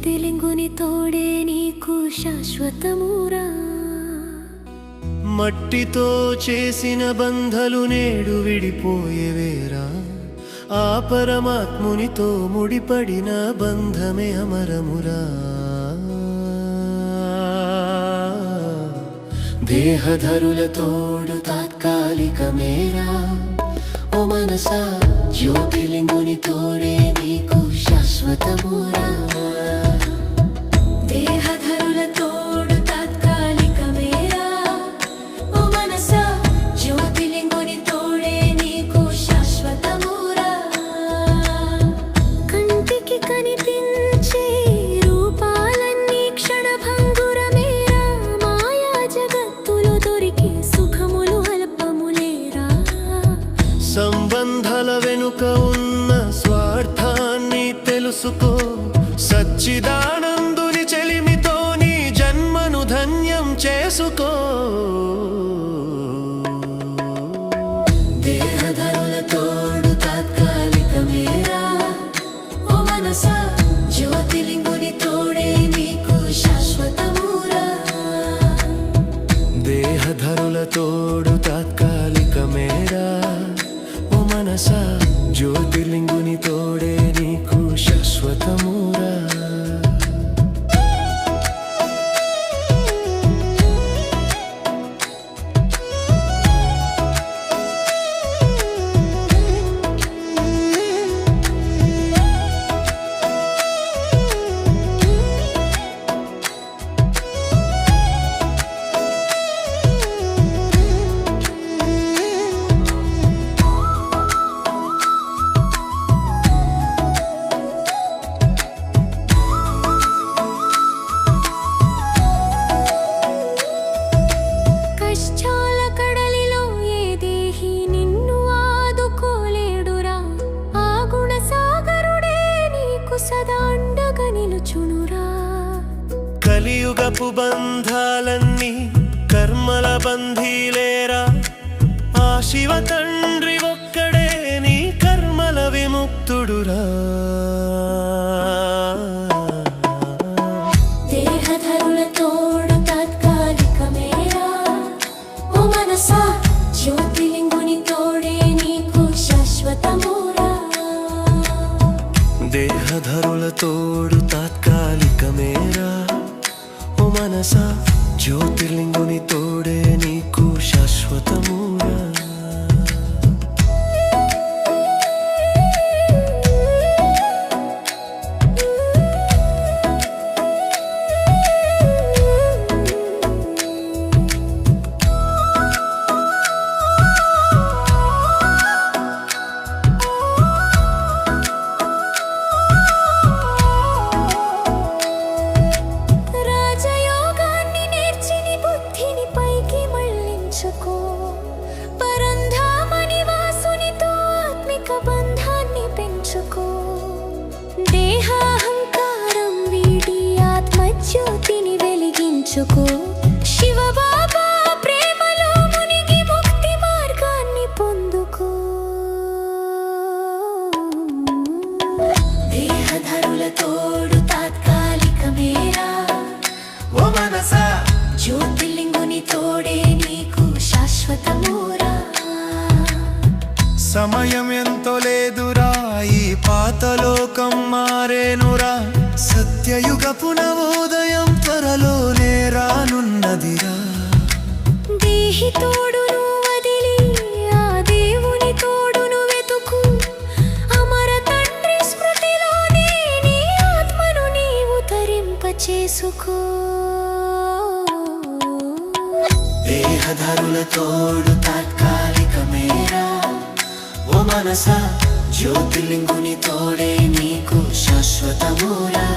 జ్యోతిలింగుని తోడే నీకు శాశ్వతమురా. మట్టితో చేసిన బంధాలు నేడు విడిపోయేవేరా, ఆ పరమాత్మునితో ముడిపడిన బంధమే అమరమురా. దేహధరుల తోడు తాత్కాలికమేరా, ఓ మనసా జ్యోతిలింగుని తోడే నీకు శాశ్వతమురా. దేహధరుల తోడు తాత్కాలికమేరా, ఓ మనసా జ్యోతిలింగుని తోడే నీకు శాశ్వతమురా. కంటికి కనిపించే రూపాలన్నీ క్షణభంగురమేరా, మాయా జగత్తులో దొరికే సుఖములు అల్పములేరా. సంబంధాల వెనుక ఉన్న స్వార్థాన్ని తెలుసుకో, సచ్చిదానందుని చెలిమితో నీ జన్మను ధన్యం చేసుకో. దేహధరుల తోడు తాత్కాలికమేరా, ఓ మనసా జ్యోతిలింగుని తోడే నీకు శాశ్వతమురా. దేహధరుల తోడు తాత్కాలికమేరా, ఓ మనసా జ్యోతిలింగుని తోడే నీకు శాశ్వతమురా. కష్టాల కడలిలో ఏ దేహి నిన్ను ఆదుకోలేడురా, ఆ గుణసాగరుడే నీకు సదా అండగా నిలుచునురా. కలియుగపు బంధాలన్నీ కర్మల బంధీలేరా, ఆ శివ తండ్రి ఒక్కడే నీ కర్మల విముక్తుడురా. దేహధరుల తోడు తాత్కాలికమేరా, ఓ మనసా జ్యోతిలింగుని తోడే నీకు శాశ్వతమురా. దేహధరుల తోడు తాత్కాలికమేరా, ఓ మనసా జ్యోతిర్లింగుని తోడే నీకు శాశ్వతమురా. రాజయోగాన్ని నేర్చి నీ బుద్ధిని పైకి మళ్ళించుకో, పరంధామ నివాసునితో ఆత్మిక బంధాన్ని పెంచుకో. దేహాహంకారం వీడి ఆత్మజ్యోతిని వెలిగించుకో, శివబాబా ప్రేమలో మునిగి ముక్తి మార్గాన్ని పొందుకో. దేహధరుల తోడు తాత్కాలికమేరా, ఓ మనసా జ్యోతిలింగుని తోడే నీకు శాశ్వతమురా. సమయం ఎంతో లేదురా, ఈ పాతలోకం మారేనురా, సత్యయుగపు నవోదయం త్వరలోనే రానున్నదిరా. దేహి తోడును వదిలి ఆ దేవుని తోడును వెతుకు, అమర తండ్రి స్మృతిలోనే నీ ఆత్మను నీవు తరింపచేసుకో. దేహధరుల తోడు తాత్కాలికమేరా, ఓ మనసా జ్యోతిర్లింగుని తోడే నీకు శాశ్వతమురా.